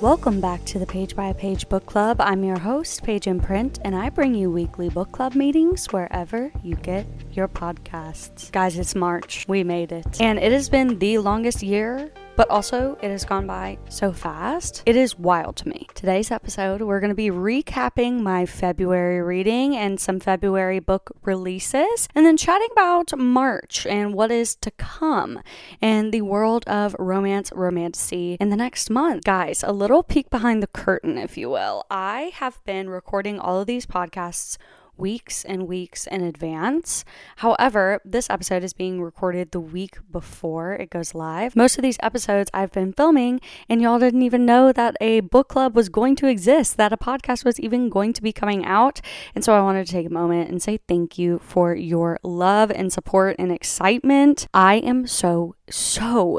Welcome back to the Page by Page Book Club. I'm your host, Paige Imprint, and I bring you weekly book club meetings wherever you get your podcasts. Guys, it's March. We made it. And it has been the longest year, but also it has gone by so fast. It is wild to me. Today's episode, we're going to be recapping my February reading and some February book releases, and then chatting about March and what is to come in the world of romance, romantasy in the next month. Guys, a little peek behind the curtain, if you will. I have been recording all of these podcasts weeks and weeks in advance. However, this episode is being recorded the week before it goes live. Most of these episodes I've been filming, and y'all didn't even know that a book club was going to exist, that a podcast was even going to be coming out. And so I wanted to take a moment and say thank you for your love and support and excitement. I am so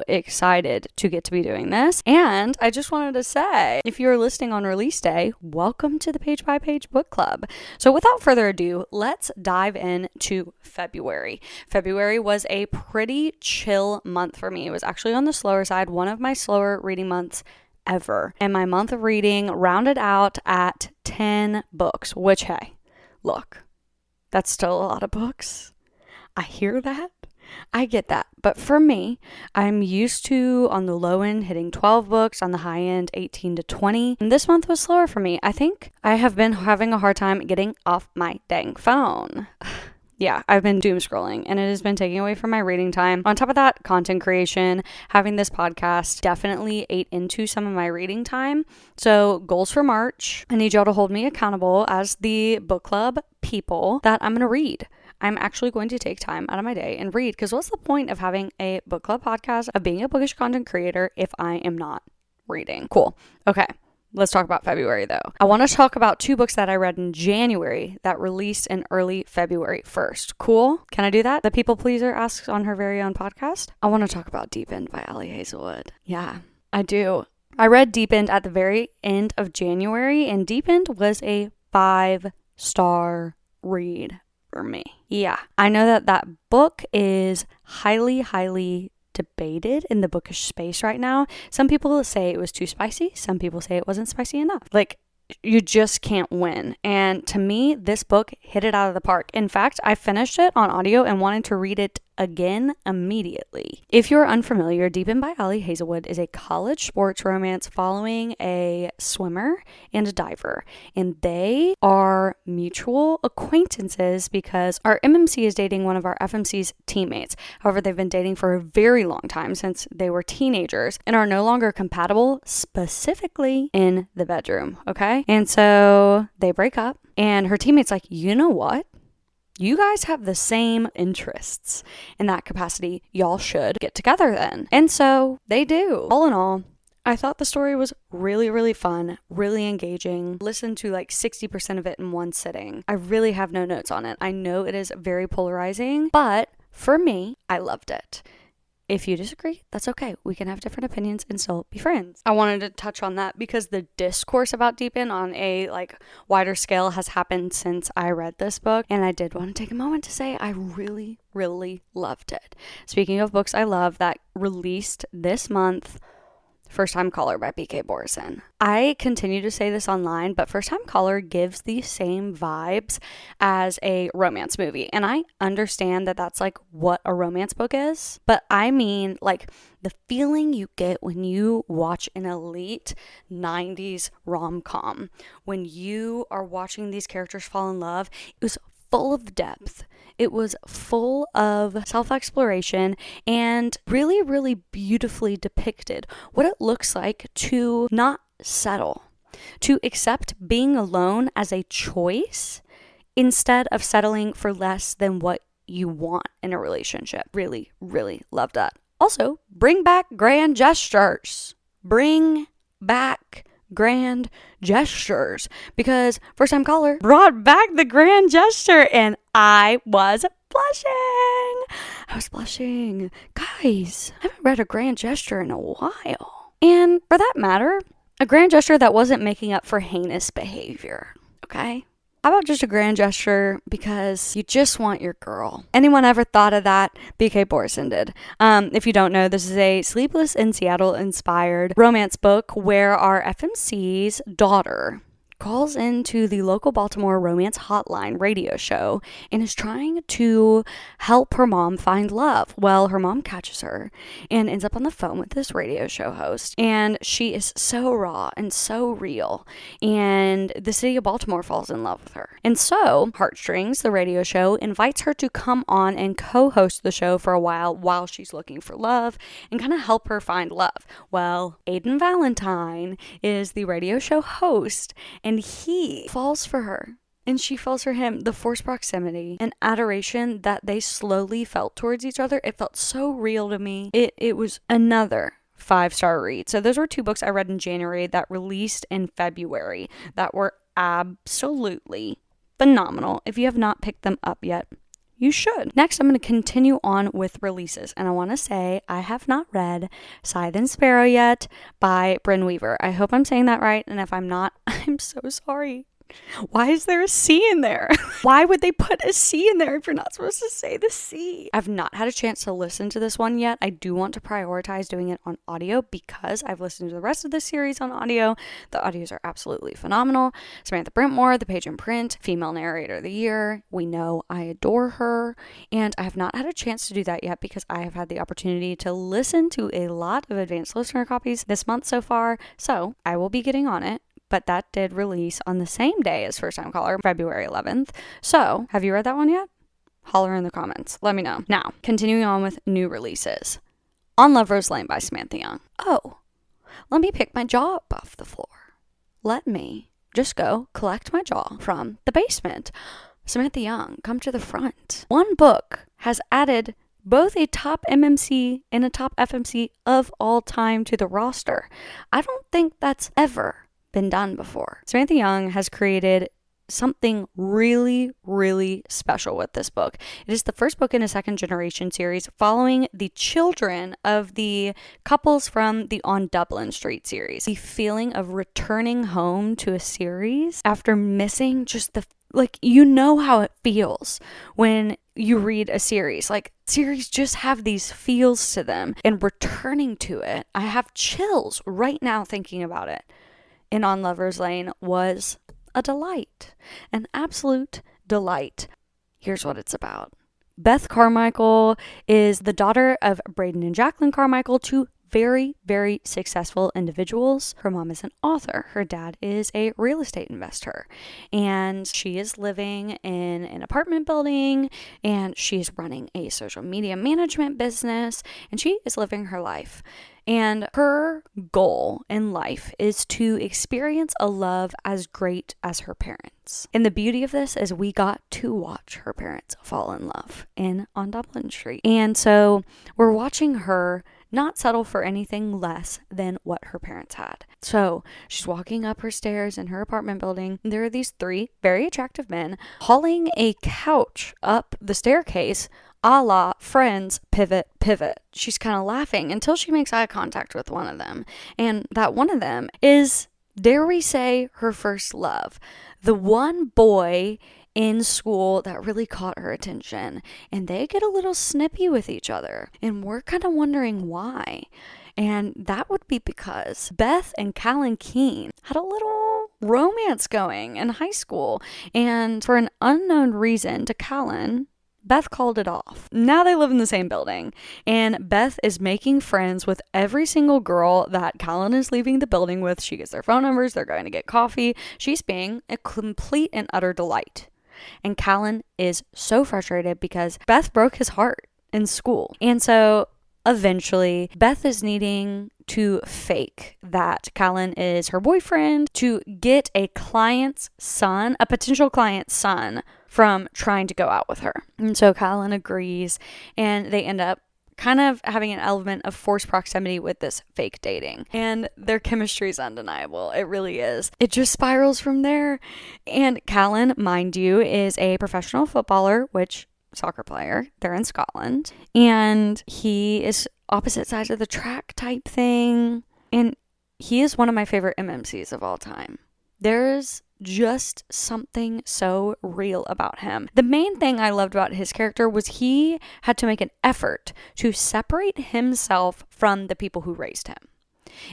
excited to get to be doing this. And I just wanted to say, if you're listening on release day, welcome to the Page by Page Book Club. So without further ado, let's dive into February. February was a pretty chill month for me. It was actually on the slower side, one of my slower reading months ever. And my month of reading rounded out at 10 books, which, hey, look, that's still a lot of books. I hear that. I get that. But for me, I'm used to, on the low end, hitting 12 books, on the high end, 18 to 20. And this month was slower for me. I think I have been having a hard time getting off my dang phone. Yeah, I've been doom scrolling, and it has been taking away from my reading time. On top of that, content creation, having this podcast definitely ate into some of my reading time. So goals for March, I need y'all to hold me accountable as the book club people that I'm going to read. I'm actually going to take time out of my day and read, because what's the point of having a book club podcast, of being a bookish content creator, if I am not reading? Cool. Okay. Let's talk about February though. I want to talk about 2 books that I read in January that released in early February first. Cool? Can I do that? The people pleaser asks on her very own podcast. I want to talk about Deep End by Ali Hazelwood. Yeah, I do. I read Deep End at the very end of January, and Deep End was a 5-star read for me. Yeah, I know that book is highly debated in the bookish space right now. Some people say it was too spicy. Some people say it wasn't spicy enough. Like, you just can't win. And to me, this book hit it out of the park. In fact, I finished it on audio and wanted to read it again immediately. If you're unfamiliar, Deep End by Ali Hazelwood is a college sports romance following a swimmer and a diver, and they are mutual acquaintances because our MMC is dating one of our FMC's teammates. However, they've been dating for a very long time, since they were teenagers, and are no longer compatible, specifically in the bedroom, okay? And so they break up, and her teammate's like, you know what? You guys have the same interests. In that capacity, y'all should get together then. And so they do. All in all, I thought the story was really fun, really engaging. Listened to like 60% of it in one sitting. I really have no notes on it. I know it is very polarizing, but for me, I loved it. If you disagree, that's okay. We can have different opinions and still be friends. I wanted to touch on that because the discourse about Deep End on a wider scale has happened since I read this book. And I did want to take a moment to say I really loved it. Speaking of books I love that released this month, First Time Caller by B.K. Borison. I continue to say this online, but First Time Caller gives the same vibes as a romance movie. And I understand that that's like what a romance book is, but I mean like the feeling you get when you watch an elite 90s rom-com, when you are watching these characters fall in love. It was full of depth. It was full of self-exploration and really beautifully depicted what it looks like to not settle, to accept being alone as a choice instead of settling for less than what you want in a relationship. Really love that. Also, bring back grand gestures. Bring back grand gestures, because First Time Caller brought back the grand gesture, and I was blushing. Guys, I haven't read a grand gesture in a while. And for that matter, a grand gesture that wasn't making up for heinous behavior, okay? How about just a grand gesture because you just want your girl? Anyone ever thought of that? BK Borison did. If you don't know, this is a Sleepless in Seattle inspired romance book where our FMC's daughter calls into the local Baltimore romance hotline radio show and is trying to help her mom find love. Well, her mom catches her and ends up on the phone with this radio show host, and she is so raw and so real, and the city of Baltimore falls in love with her. And so Heartstrings, the radio show, invites her to come on and co-host the show for a while she's looking for love and kind of help her find love. Well, Aiden Valentine is the radio show host, and he falls for her, and she falls for him. The forced proximity and adoration that they slowly felt towards each other, it felt so real to me. It was another 5-star read. So those were 2 books I read in January that released in February that were absolutely phenomenal. If you have not picked them up yet, you should. Next, I'm going to continue on with releases. And I want to say I have not read Scythe and Sparrow yet by Brynne Weaver. I hope I'm saying that right. And if I'm not, I'm so sorry. Why is there a C in there? Why would they put a C in there if you're not supposed to say the C? I've not had a chance to listen to this one yet. I do want to prioritize doing it on audio because I've listened to the rest of the series on audio. The audios are absolutely phenomenal. Samantha Brentmore, the Page and Print Female Narrator of the Year. We know I adore her, and I have not had a chance to do that yet because I have had the opportunity to listen to a lot of advanced listener copies this month so far. So I will be getting on it. But that did release on the same day as First Time Caller, February 11th. So, have you read that one yet? Holler in the comments. Let me know. Now, continuing on with new releases. On Lover's Lane by Samantha Young. Oh, let me pick my jaw up off the floor. Let me just go collect my jaw from the basement. Samantha Young, come to the front. One book has added both a top MMC and a top FMC of all time to the roster. I don't think that's ever been done before. Samantha Young has created something really, really special with this book. It is the first book in a second generation series following the children of the couples from the On Dublin Street series. The feeling of returning home to a series after missing just you know how it feels when you read a series. Like, series just have these feels to them, and returning to it, I have chills right now thinking about it. And On Lover's Lane was a delight, an absolute delight. Here's what it's about. Beth Carmichael is the daughter of Braden and Jacqueline Carmichael, 2 very, very successful individuals. Her mom is an author. Her dad is a real estate investor. And she is living in an apartment building, and she's running a social media management business, and she is living her life. And her goal in life is to experience a love as great as her parents. And the beauty of this is we got to watch her parents fall in love on Dublin Street. And so we're watching her not settle for anything less than what her parents had. So she's walking up her stairs in her apartment building. There are these 3 very attractive men hauling a couch up the staircase, a la Friends, pivot, pivot. She's kind of laughing until she makes eye contact with one of them. And that one of them is, dare we say, her first love. The one boy in school that really caught her attention. And they get a little snippy with each other. And we're kind of wondering why. And that would be because Beth and Callan Keene had a little romance going in high school. And for an unknown reason to Callan, Beth called it off. Now they live in the same building, and Beth is making friends with every single girl that Callan is leaving the building with. She gets their phone numbers, they're going to get coffee. She's being a complete and utter delight. And Callan is so frustrated because Beth broke his heart in school. And so eventually Beth is needing to fake that Callan is her boyfriend to get a client's son, a potential client's son, from trying to go out with her. And so Callan agrees, and they end up kind of having an element of forced proximity with this fake dating. And their chemistry is undeniable. It really is. It just spirals from there. And Callan, mind you, is a professional footballer, soccer player. They're in Scotland. And he is opposite sides of the track type thing. And he is one of my favorite MMCs of all time. There's just something so real about him. The main thing I loved about his character was he had to make an effort to separate himself from the people who raised him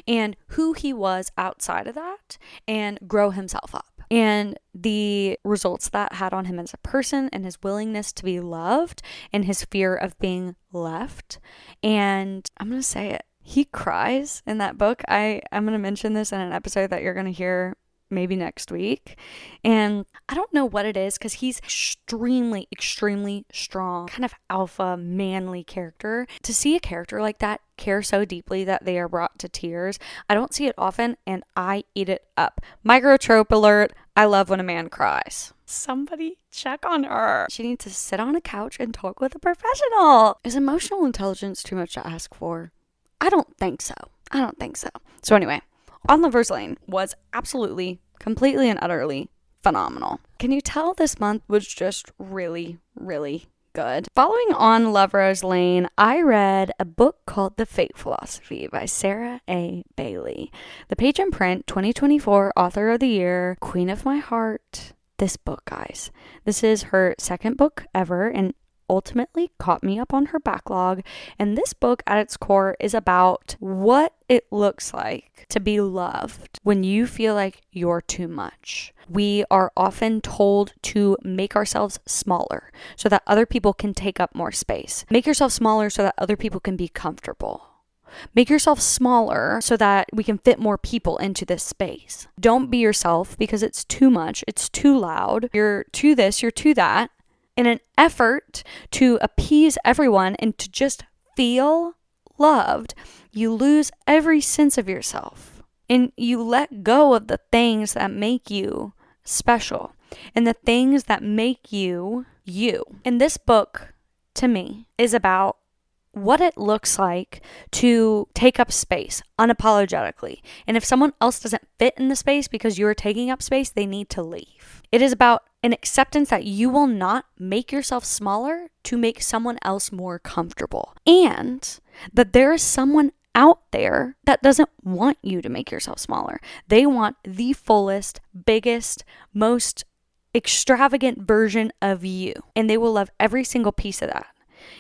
and who he was outside of that and grow himself up. And the results that had on him as a person and his willingness to be loved and his fear of being left. And I'm going to say it. He cries in that book. I'm going to mention this in an episode that you're going to hear maybe next week. And I don't know what it is because he's extremely, extremely strong, kind of alpha, manly character. To see a character like that care so deeply that they are brought to tears, I don't see it often, and I eat it up. Microtrope alert. I love when a man cries. Somebody check on her. She needs to sit on a couch and talk with a professional. Is emotional intelligence too much to ask for? I don't think so. So anyway, On Lover's Lane was absolutely, completely and utterly phenomenal. Can you tell this month was just really, really good? Following On Lover's Lane, I read a book called The Fate Philosophy by Sarah A. Bailey. The Page and Print 2024 Author of the Year, Queen of My Heart. This book, guys. This is her second book ever and ultimately caught me up on her backlog. And this book at its core is about what it looks like to be loved when you feel like you're too much. We are often told to make ourselves smaller so that other people can take up more space. Make yourself smaller so that other people can be comfortable. Make yourself smaller so that we can fit more people into this space. Don't be yourself because it's too much. It's too loud. You're too this, you're too that. In an effort to appease everyone and to just feel loved, you lose every sense of yourself and you let go of the things that make you special and the things that make you you. And this book, to me, is about what it looks like to take up space unapologetically. And if someone else doesn't fit in the space because you're taking up space, they need to leave. It is about an acceptance that you will not make yourself smaller to make someone else more comfortable. And that there is someone out there that doesn't want you to make yourself smaller. They want the fullest, biggest, most extravagant version of you. And they will love every single piece of that.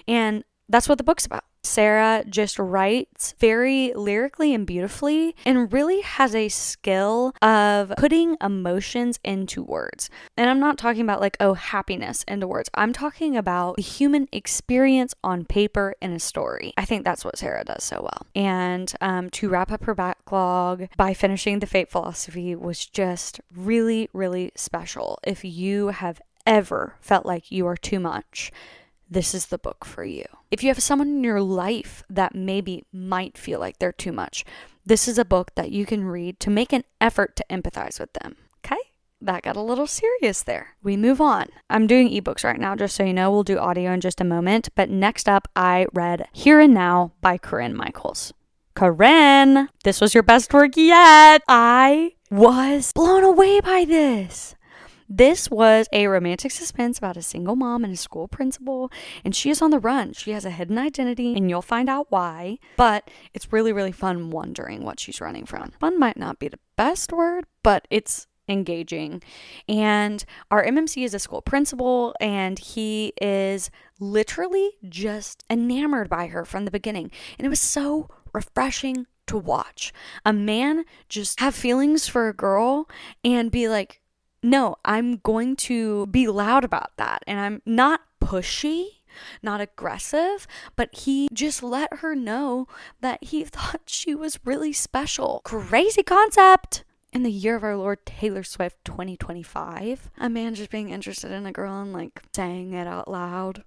And that's what the book's about. Sarah just writes very lyrically and beautifully and really has a skill of putting emotions into words. And I'm not talking about like, oh, happiness into words. I'm talking about the human experience on paper in a story. I think that's what Sarah does so well. And to wrap up her backlog by finishing The Fate Philosophy was just really, really special. If you have ever felt like you are too much, this is the book for you. If you have someone in your life that maybe might feel like they're too much, this is a book that you can read to make an effort to empathize with them. Okay? That got a little serious there. We move on. I'm doing ebooks right now, just so you know. We'll do audio in just a moment. But next up, I read Here and Now by Corinne Michaels. Corinne, this was your best work yet. I was blown away by this. This was a romantic suspense about a single mom and a school principal, and she is on the run. She has a hidden identity, and you'll find out why, but it's really, really fun wondering what she's running from. Fun might not be the best word, but it's engaging. And our MMC is a school principal, and he is literally just enamored by her from the beginning, and it was so refreshing to watch. A man just have feelings for a girl and be like, no, I'm going to be loud about that. And I'm not pushy, not aggressive, but he just let her know that he thought she was really special. Crazy concept. In the year of our Lord Taylor Swift 2025, a man just being interested in a girl and like saying it out loud.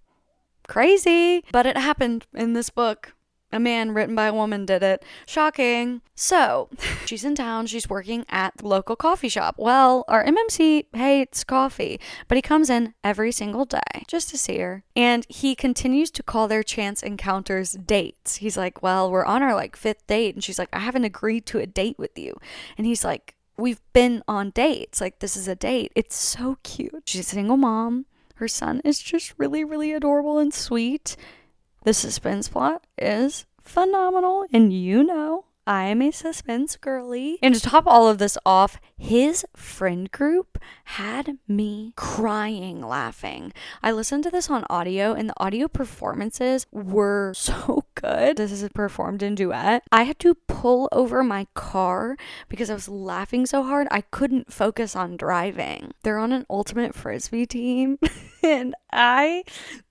Crazy. But it happened in this book. A man written by a woman did it. Shocking. So, she's in town. She's working at the local coffee shop. Well, our MMC hates coffee, but he comes in every single day just to see her. And he continues to call their chance encounters dates. He's like, well, we're on our like 5th date. And she's like, I haven't agreed to a date with you. And he's like, we've been on dates. Like, this is a date. It's so cute. She's a single mom. Her son is just really, really adorable and sweet. The suspense plot is phenomenal, and you know I am a suspense girly. And to top all of this off, his friend group had me crying laughing. I listened to this on audio, and the audio performances were so good. This is performed in duet. I had to pull over my car because I was laughing so hard I couldn't focus on driving. They're on an ultimate frisbee team, and I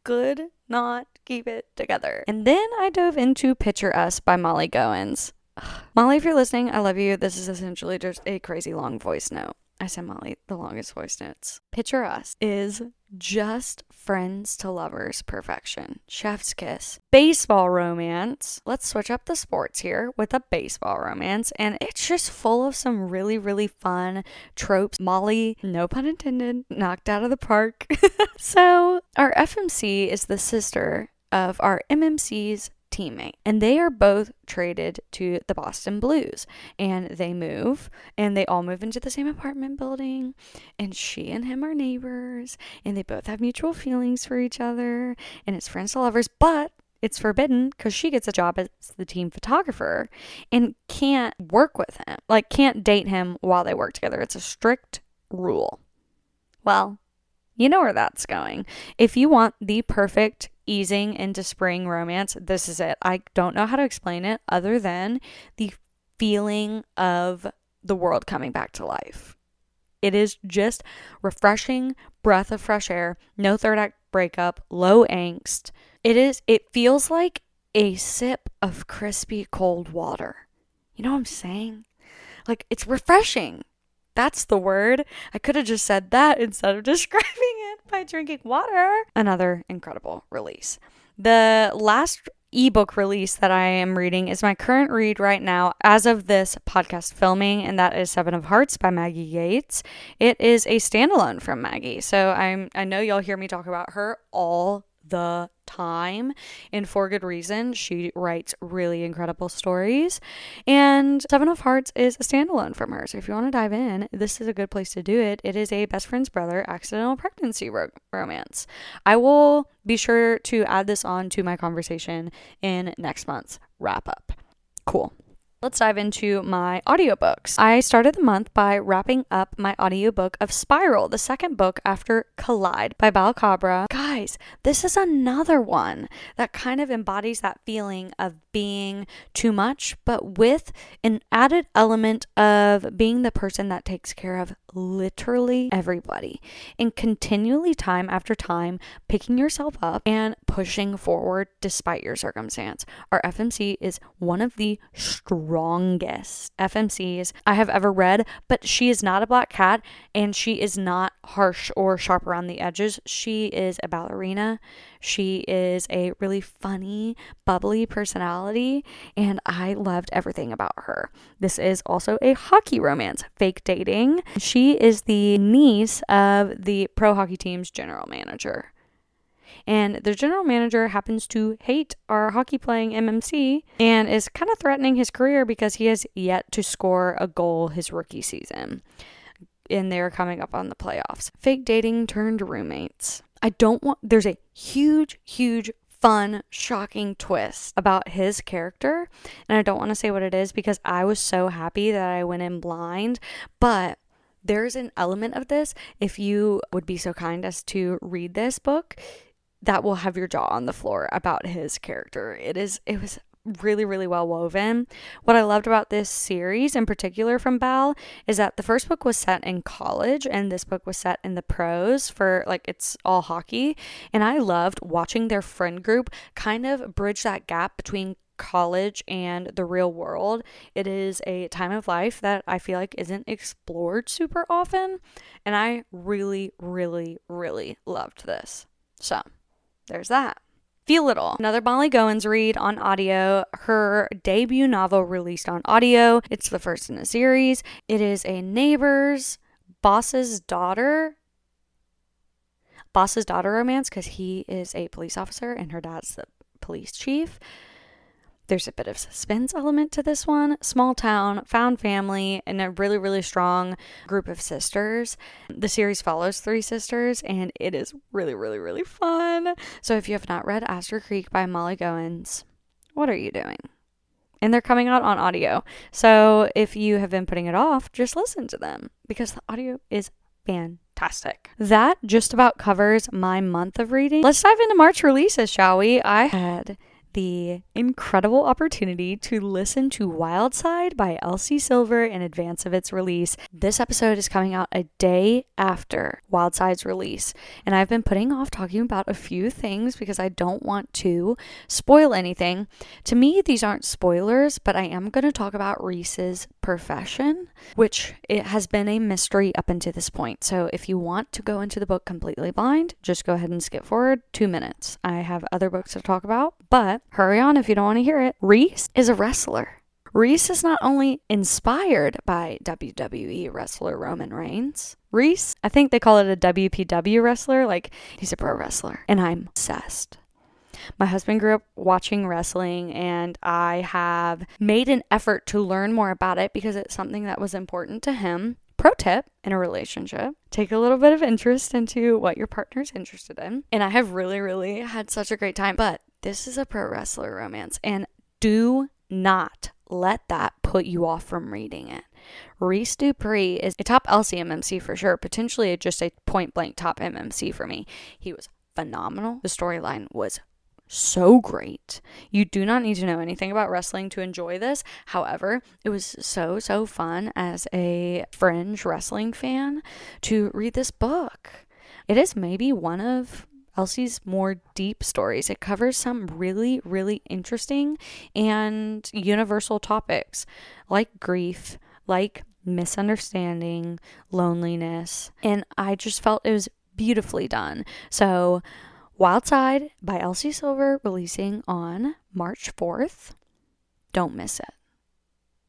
could not keep it together. And then I dove into Picture Us by Molly Goins. Molly, if you're listening, I love you. This is essentially just a crazy long voice note. I send Molly the longest voice notes. Picture Us is just friends to lovers perfection. Chef's kiss. Baseball romance. Let's switch up the sports here with a baseball romance. And it's just full of some really, really fun tropes. Molly, no pun intended, knocked out of the park. So our FMC is the sister of our MMC's teammate, and they are both traded to the Boston Blues, and they all move into the same apartment building, and she and him are neighbors, and they both have mutual feelings for each other, and it's friends to lovers, but it's forbidden because she gets a job as the team photographer and can't work with him, can't date him while they work together. It's a strict rule. Well, you know where that's going. If you want the perfect easing into spring romance, this is it. I don't know how to explain it other than the feeling of the world coming back to life. It is just refreshing breath of fresh air, no third act breakup, low angst. It feels like a sip of crispy cold water. You know what I'm saying? It's refreshing. That's the word. I could have just said that instead of describing it by drinking water. Another incredible release. The last ebook release that I am reading is my current read right now as of this podcast filming, and that is Seven of Hearts by Maggie Yates. It is a standalone from Maggie. So I know y'all hear me talk about her all the time, and for good reason. She writes really incredible stories, and Seven of Hearts is a standalone from her. So if you want to dive in, this is a good place to do it. It is a best friend's brother accidental pregnancy romance. I will be sure to add this on to my conversation in next month's wrap up. Cool. Let's dive into my audiobooks. I started the month by wrapping up my audiobook of Spiral, the second book after Collide by Bal Cabra. Guys, this is another one that kind of embodies that feeling of being too much, but with an added element of being the person that takes care of literally everybody, and continually, time after time, picking yourself up and pushing forward despite your circumstance. Our FMC is one of the strongest FMCs I have ever read, but she is not a black cat, and she is not harsh or sharp around the edges. She is a ballerina. She is a really funny, bubbly personality, and I loved everything about her. This is also a hockey romance, Fake Dating. She is the niece of the pro hockey team's general manager. And the general manager happens to hate our hockey playing MMC and is kind of threatening his career because he has yet to score a goal his rookie season. And they're coming up on the playoffs. Fake dating turned roommates. There's a huge, fun, shocking twist about his character. And I don't want to say what it is because I was so happy that I went in blind. But there's an element of this, if you would be so kind as to read this book, that will have your jaw on the floor about his character. It was really, really well woven. What I loved about this series in particular from Bal is that the first book was set in college and this book was set in the pros for it's all hockey. And I loved watching their friend group kind of bridge that gap between college and the real world. It is a time of life that I feel like isn't explored super often. And I really, really, really loved this. So there's that. Feel Little, another Molly Goins read on audio, her debut novel released on audio. It's the first in a series. It is a neighbor's boss's daughter romance because he is a police officer and her dad's the police chief. There's a bit of suspense element to this one. Small town, found family, and a really, really strong group of sisters. The series follows 3 sisters, and it is really, really, really fun. So if you have not read Aster Creek by Molly Goins, what are you doing? and they're coming out on audio. So if you have been putting it off, just listen to them because the audio is fantastic. That just about covers my month of reading. Let's dive into March releases, shall we? I had the incredible opportunity to listen to Wildside by Elsie Silver in advance of its release. This episode is coming out a day after Wildside's release, and I've been putting off talking about a few things because I don't want to spoil anything. To me, these aren't spoilers, but I am going to talk about Reese's profession, which it has been a mystery up until this point. So if you want to go into the book completely blind, just go ahead and skip forward 2 minutes. I have other books to talk about, but hurry on if you don't want to hear it. Reese is a wrestler. Reese is not only inspired by WWE wrestler Roman Reigns. Reese, I think they call it a WPW wrestler, like he's a pro wrestler, and I'm obsessed. My husband grew up watching wrestling, and I have made an effort to learn more about it because it's something that was important to him. Pro tip in a relationship, take a little bit of interest into what your partner's interested in. And I have really had such a great time, but this is a pro wrestler romance, and do not let that put you off from reading it. Reese Dupree is a top LCMMC for sure, potentially just a point blank top MMC for me. He was phenomenal. The storyline was so great. You do not need to know anything about wrestling to enjoy this. However, it was so fun as a fringe wrestling fan to read this book. It is maybe one of Elsie's more deep stories. It covers some really interesting and universal topics like grief, like misunderstanding, loneliness, and I just felt it was beautifully done. So Wildside by Elsie Silver, releasing on March 4th. Don't miss it.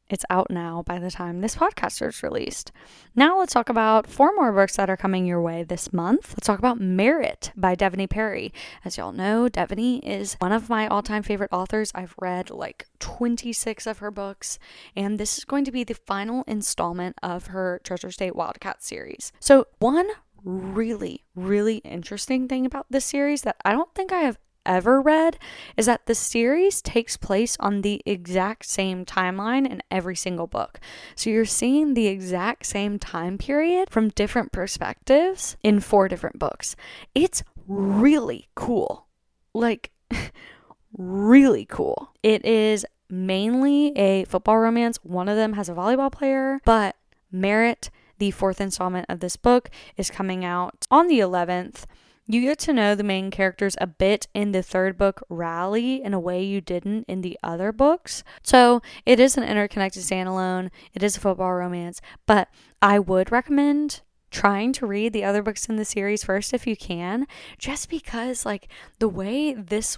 It's out now by the time this podcast is released. Now let's talk about 4 more books that are coming your way this month. Let's talk about Merit by Devanny Perry. As y'all know, Devanny is one of my all-time favorite authors. I've read like 26 of her books, and this is going to be the final installment of her Treasure State Wildcat series. So one really interesting thing about this series that I don't think I have ever read is that the series takes place on the exact same timeline in every single book. So you're seeing the exact same time period from different perspectives in 4 different books. It's really cool. Like, really cool. It is mainly a football romance. One of them has a volleyball player, but Merit, the 4th installment of this book, is coming out on the 11th. You get to know the main characters a bit in the 3rd book, Rally, in a way you didn't in the other books. So it is an interconnected standalone. It is a football romance, but I would recommend trying to read the other books in the series first if you can, just because like the way this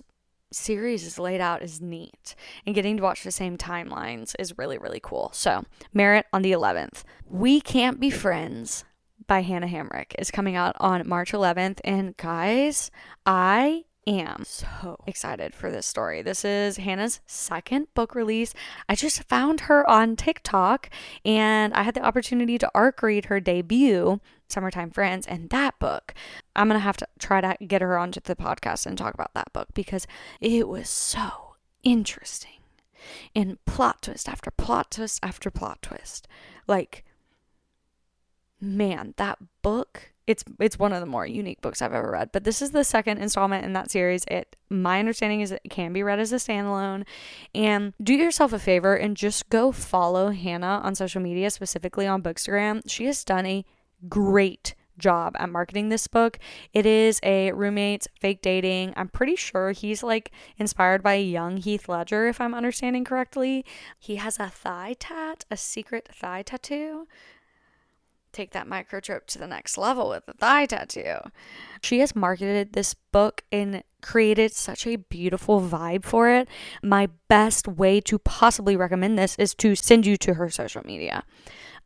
series is laid out is neat, and getting to watch the same timelines is really cool. So Merit on the 11th. We Can't Be Friends by Hannah Hamrick is coming out on March 11th, and guys, I am so excited for this story. This is Hannah's 2nd book release. I just found her on TikTok, and I had the opportunity to ARC read her debut, Summertime Friends, and that book, I'm going to have to try to get her onto the podcast and talk about that book because it was so interesting. And plot twist after plot twist after plot twist. Like, man, that book, it's one of the more unique books I've ever read. But this is the 2nd installment in that series. My understanding is it can be read as a standalone. And do yourself a favor and just go follow Hannah on social media, specifically on Bookstagram. She has done a great job at marketing this book. It is a roommate's fake dating. I'm pretty sure he's like inspired by a young Heath Ledger, if I'm understanding correctly. He has a secret thigh tattoo. Take that microtrope to the next level with the thigh tattoo. She has marketed this book and created such a beautiful vibe for it. My best way to possibly recommend this is to send you to her social media.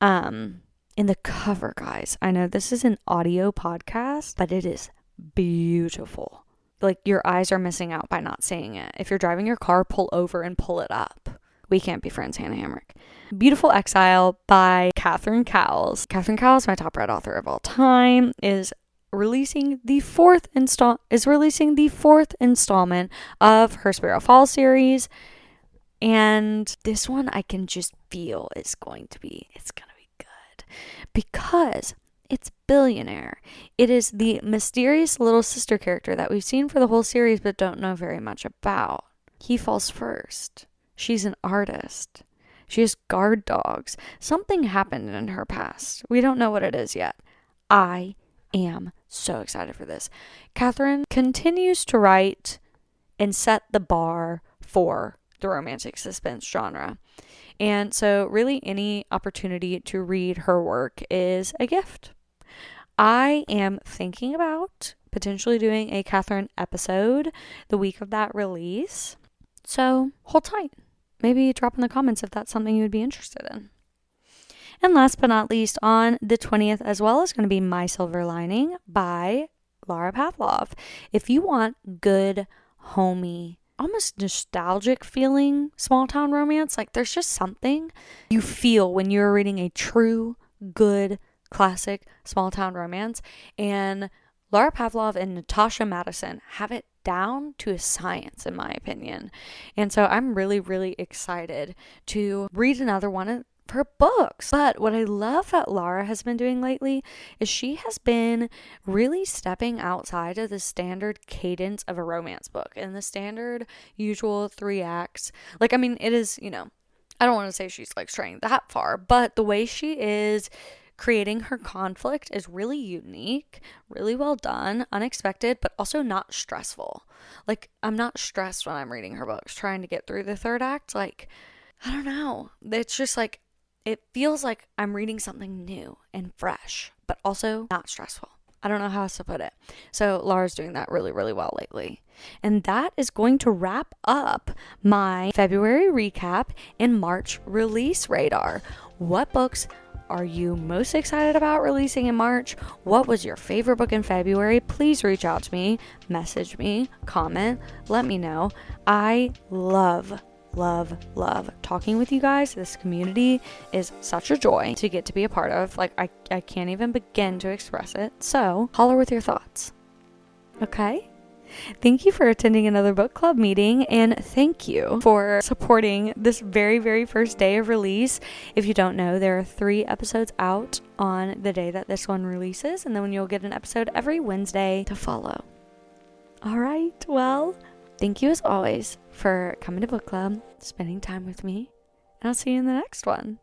In the cover, guys, I know this is an audio podcast, but it is beautiful. Like, your eyes are missing out by not seeing it. If you're driving your car, pull over and pull it up. We Can't Be Friends, Hannah Hamrick. Beautiful Exile by Catherine Cowles. Catherine Cowles, my top read author of all time, is releasing the 4th installment of her Sparrow Falls series. And this one I can just feel it's going to be good because it's Billionaire. It is the mysterious little sister character that we've seen for the whole series but don't know very much about. He falls first. She's an artist. She has guard dogs. Something happened in her past. We don't know what it is yet. I am so excited for this. Catherine continues to write and set the bar for the romantic suspense genre. And so really any opportunity to read her work is a gift. I am thinking about potentially doing a Catherine episode the week of that release. So hold tight. Maybe drop in the comments if that's something you would be interested in. And last but not least, on the 20th as well is going to be My Silver Lining by Laura Pavlov. If you want good, homey, almost nostalgic feeling small town romance, like there's just something you feel when you're reading a true, good, classic small town romance. And Laura Pavlov and Natasha Madison have it down to a science, in my opinion. And so I'm really, really excited to read another one of her books. But what I love that Laura has been doing lately is she has been really stepping outside of the standard cadence of a romance book and the standard usual 3 acts. Like, I mean, it is, I don't want to say she's like straying that far, but the way she is creating her conflict is really unique, really well done, unexpected, but also not stressful. Like, I'm not stressed when I'm reading her books, trying to get through the 3rd act. Like, I don't know. It's just like, it feels like I'm reading something new and fresh, but also not stressful. I don't know how else to put it. So Laura's doing that really, really well lately. And that is going to wrap up my February recap and March release radar. What books are you most excited about releasing in March? What was your favorite book in February? Please reach out to me, message me, comment, let me know. I love talking with you guys. This community is such a joy to get to be a part of. Like, I can't even begin to express it. So holler with your thoughts. Okay? Thank you for attending another book club meeting, and thank you for supporting this very, very first day of release. If you don't know, there are 3 episodes out on the day that this one releases, and then you'll get an episode every Wednesday to follow. All right, well, thank you as always for coming to book club, spending time with me, and I'll see you in the next one.